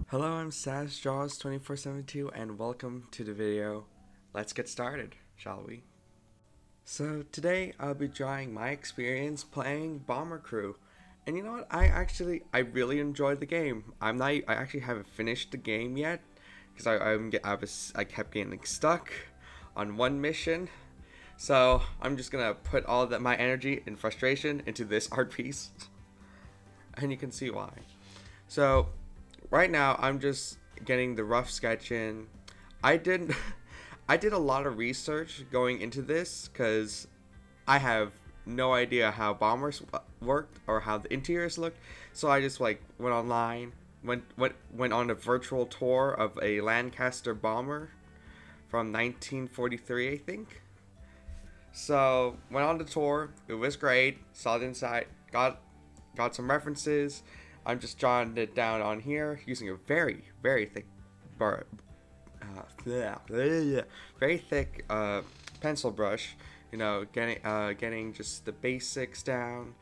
Hello, I'm SazJaws2472 and welcome to the video. Let's get started, shall we? So today I'll be drawing my experience playing Bomber Crew. And you know what? I really enjoyed the game. I actually haven't finished the game yet because I kept getting stuck on one mission. So I'm just gonna put all that my energy and frustration into this art piece, and you can see why. So right now I'm just getting the rough sketch in. I did I did a lot of research going into this because I have no idea how bombers worked or how the interiors looked. So I just went online, went on a virtual tour of a Lancaster bomber from 1943, I think. So went on the tour. It was great. Saw the inside. Got some references. I'm just jotting it down on here using a very thick bar, very thick pencil brush. You know, getting just the basics down.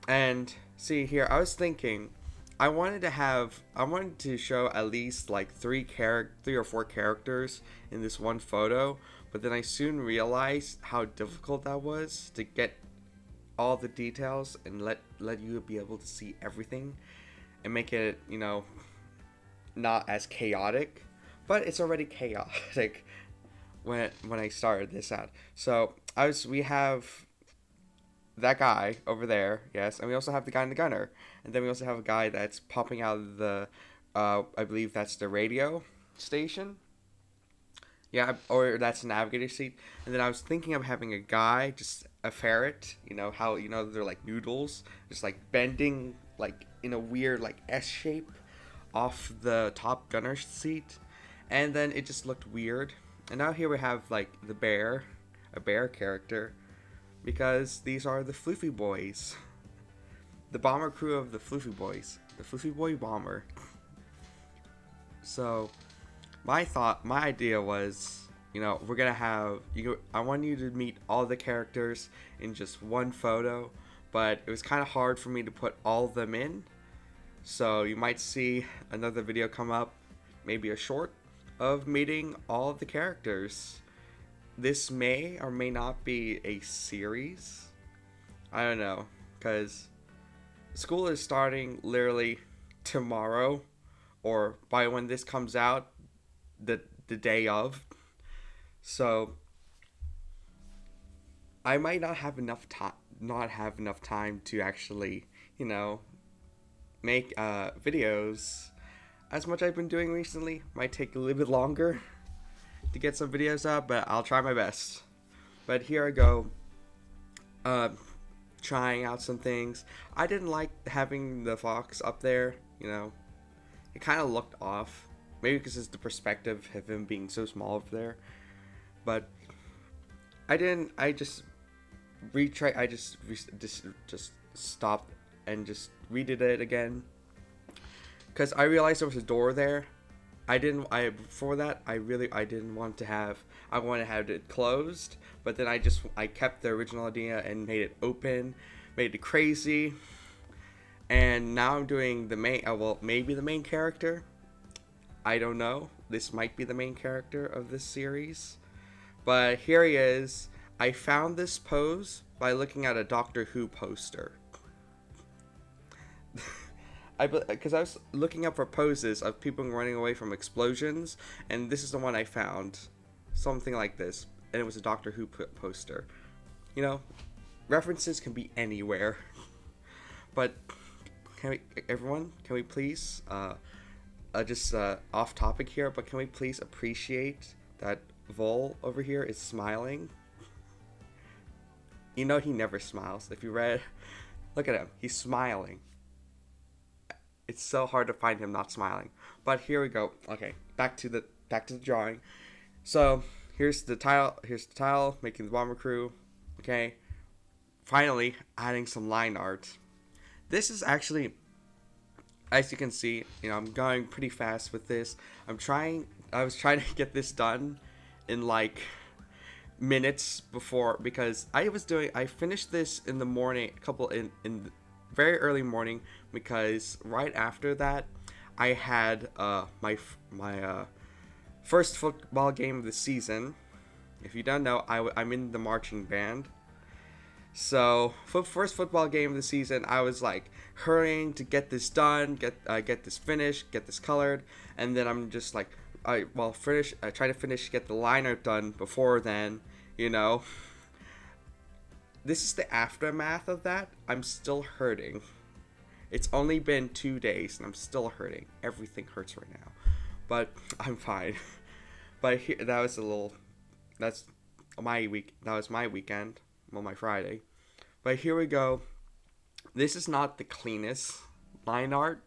And see here, I was thinking, I wanted to show at least like three or four characters in this one photo, but then I soon realized how difficult that was to get all the details and let you be able to see everything and make it, not as chaotic, but it's already chaotic when I started this out. So we have that guy over there, yes, and we also have the guy in the gunner, and then we also have a guy that's popping out of the, I believe that's the radio station. Yeah, or that's a navigator seat. And then I was thinking of having a guy, just a ferret, how they're like noodles, just like bending like in a weird like S shape off the top gunner seat, and then it just looked weird. And now here we have like a bear character, because these are the Floofy Boys, the bomber crew of the Floofy Boys, the Floofy Boy bomber. So my idea was, we're gonna have I want you to meet all the characters in just one photo, but it was kind of hard for me to put all of them in. So you might see another video come up, maybe a short, of meeting all of the characters. This may or may not be a series. I don't know, because school is starting literally tomorrow, or by when this comes out, the day of. So I might not have enough time to actually, make videos as much I've been doing recently. Might take a little bit longer to get some videos up, but I'll try my best. But here I go, trying out some things. I didn't like having the fox up there. It kind of looked off. Maybe because it's the perspective of him being so small up there. But I didn't. I just retry. I just stopped and just redid it again, because I realized there was a door there. Before that, I didn't want to have. I wanted to have it closed, but then I kept the original idea and made it open, made it crazy, and now I'm doing the main. Maybe the main character. I don't know. This might be the main character of this series, but here he is. I found this pose by looking at a Doctor Who poster. Because I was looking up for poses of people running away from explosions, and this is the one I found. Something like this, and it was a Doctor Who poster. References can be anywhere. But can we please, just off topic here, but can we please appreciate that Vol over here is smiling? He never smiles. If you read, look at him, he's smiling. It's so hard to find him not smiling. But here we go. Okay, back to the drawing. So here's the title. Making the bomber crew. Okay, finally adding some line art. This is actually, as you can see, I'm going pretty fast with this. I was trying to get this done in like minutes before, because I finished this in the morning, in very early morning, because right after that I had my first football game of the season. If you don't know, I'm in the marching band. So for first football game of the season, I was like hurrying to get this done, get this finished, get this colored, and then I'm just like, I try to finish, get the liner done before then. You know, this is the aftermath of that. I'm still hurting. It's only been 2 days and I'm still hurting. Everything hurts right now, but I'm fine. But that was a little. That's my week. That was my weekend. Well, my Friday. But here we go. This is not the cleanest line art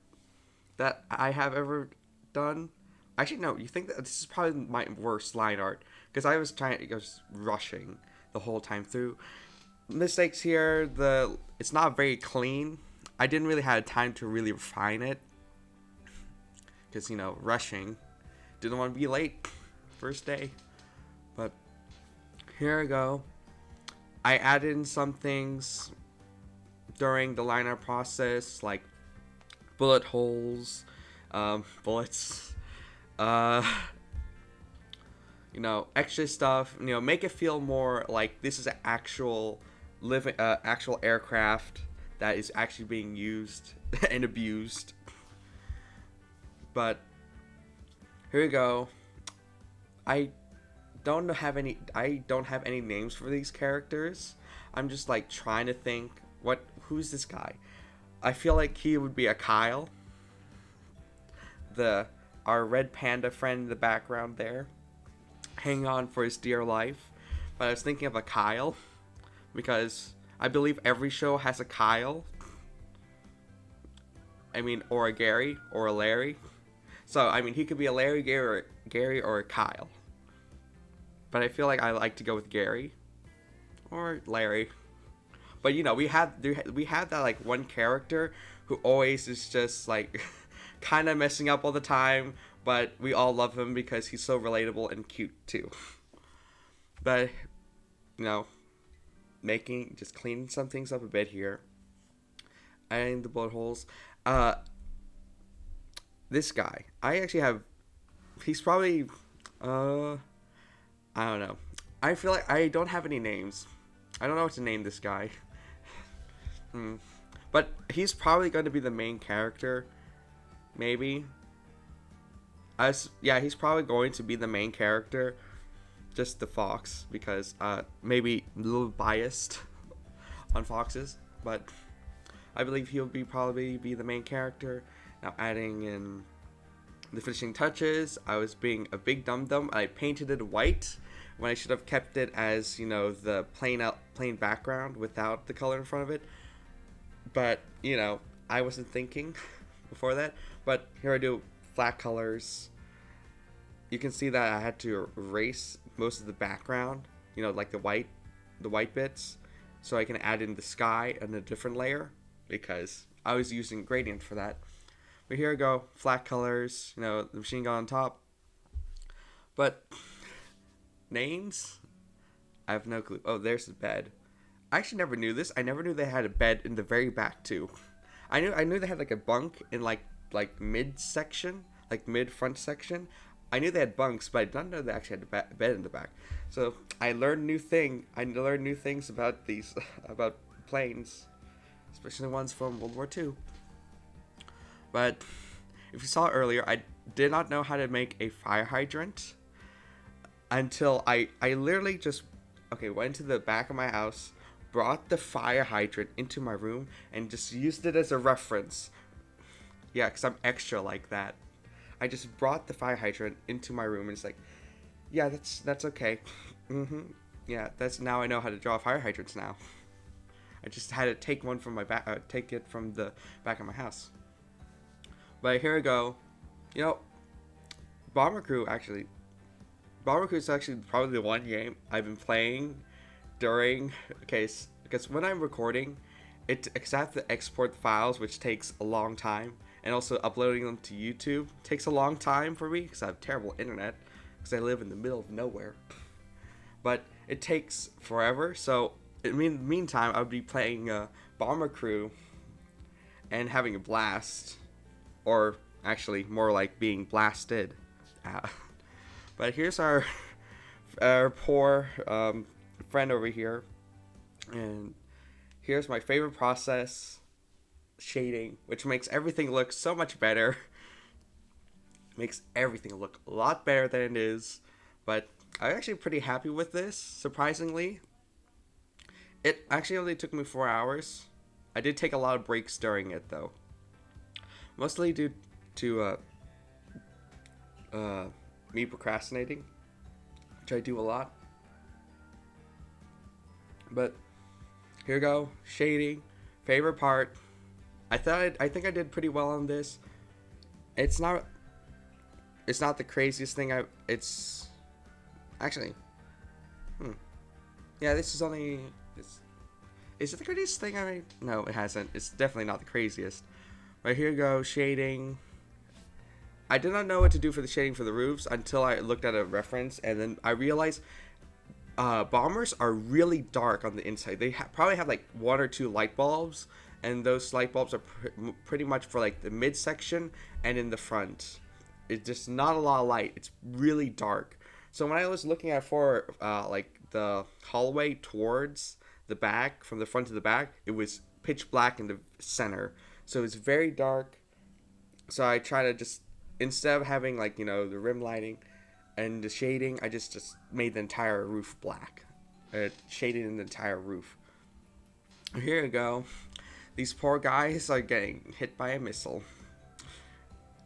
that I have ever done. Actually, no. You think that this is probably my worst line art because I was rushing the whole time through. Mistakes here. It's not very clean. I didn't really have time to really refine it because rushing. Didn't want to be late. First day. But here we go. I added in some things during the liner process, like bullet holes, bullets, extra stuff. Make it feel more like this is an actual actual aircraft that is actually being used and abused. But here we go. I don't have any names for these characters. I'm just like trying to think who's this guy? I feel like he would be a Kyle. Our red panda friend in the background there. Hanging on for his dear life. But I was thinking of a Kyle because I believe every show has a Kyle. Or a Gary or a Larry. So he could be a Larry, Gary or a Kyle. But I feel like I like to go with Gary or Larry. But we have that like one character who always is just like kind of messing up all the time, but we all love him because he's so relatable and cute too. But cleaning some things up a bit here. Adding the bullet holes. This guy, I actually have. He's probably I don't know. I feel like I don't have any names. I don't know what to name this guy. But he's probably going to be the main character. Maybe. He's probably going to be the main character. Just the fox. Because maybe a little biased on foxes. But I believe he'll probably be the main character. Now adding in the finishing touches. I was being a big dum-dum. I painted it white when I should have kept it as, the plain background without the color in front of it. But, I wasn't thinking before that. But here I do flat colors. You can see that I had to erase most of the background, like the white bits, so I can add in the sky and a different layer because I was using gradient for that. But here I go, flat colors, the machine gun on top. But names? I have no clue. Oh, there's the bed. I actually never knew this. I never knew they had a bed in the very back too. I knew they had like a bunk in like mid section, like mid front section. I knew they had bunks, but I didn't know they actually had a bed in the back. So I learned new things about these about planes, especially ones from World War II. But if you saw earlier, I did not know how to make a fire hydrant until I literally just went to the back of my house, brought the fire hydrant into my room, and just used it as a reference. Yeah, because I'm extra like that. I just brought the fire hydrant into my room, and it's like, yeah, that's okay. Yeah, now I know how to draw fire hydrants now. I just had to take one from take it from the back of my house. But here we go. Bomber Crew is actually probably the one game I've been playing during, because when I'm recording, I have to export the files, which takes a long time, and also uploading them to YouTube takes a long time for me because I have terrible internet because I live in the middle of nowhere. But it takes forever, so in the meantime, I would be playing Bomber Crew and having a blast, or Actually, more like being blasted. Uh, but here's our poor friend over here, and here's my favorite process, shading, which makes everything look so much better. Makes everything look a lot better than it is. But I'm actually pretty happy with this, surprisingly. It actually only took me 4 hours. I did take a lot of breaks during it, though. Mostly due to uh, me procrastinating, which I do a lot. But here we go, shading, favorite part. I think I did pretty well on this. It's not the craziest thing it's actually yeah, this is only it's is it the craziest thing I made? No, it hasn't. It's definitely not the craziest. But here we go, shading. I did not know what to do for the shading for the roofs until I looked at a reference, and then I realized bombers are really dark on the inside. They probably have like one or two light bulbs, and those light bulbs are pretty much for like the midsection and in the front. It's just not a lot of light. It's really dark. So when I was looking at for like the hallway towards the back, from the front to the back, it was pitch black in the center. So it's very dark. So I try to just, instead of having like, the rim lighting and the shading, I just made the entire roof black. It shaded in the entire roof. Here we go. These poor guys are getting hit by a missile.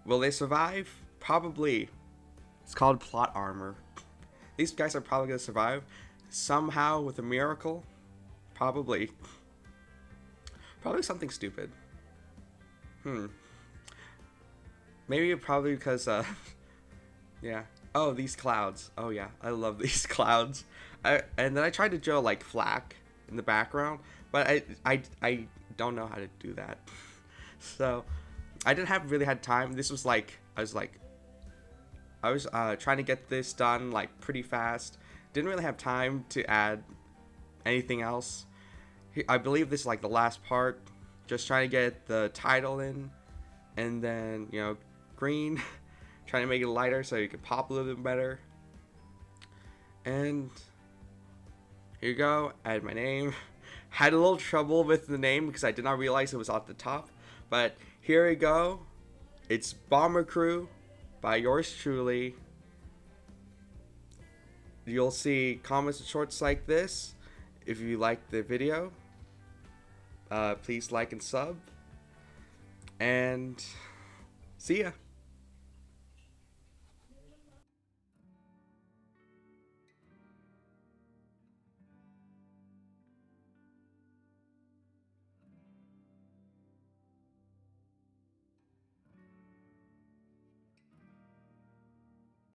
Will they survive? Probably. It's called plot armor. These guys are probably going to survive. Somehow with a miracle. Probably. Probably something stupid. Maybe probably because, yeah. Oh, these clouds. Oh, yeah. I love these clouds. And then I tried to draw, like, flak in the background. But I don't know how to do that. So, I didn't have really had time. This was, like, I was trying to get this done, like, pretty fast. Didn't really have time to add anything else. I believe this is, like, the last part. Just trying to get the title in. And then, green. Trying to make it lighter so you can pop a little bit better. And here you go. Add my name. Had a little trouble with the name because I did not realize it was at the top. But here we go. It's Bomber Crew by yours truly. You'll see comments and shorts like this. If you like the video, please like and sub. And see ya.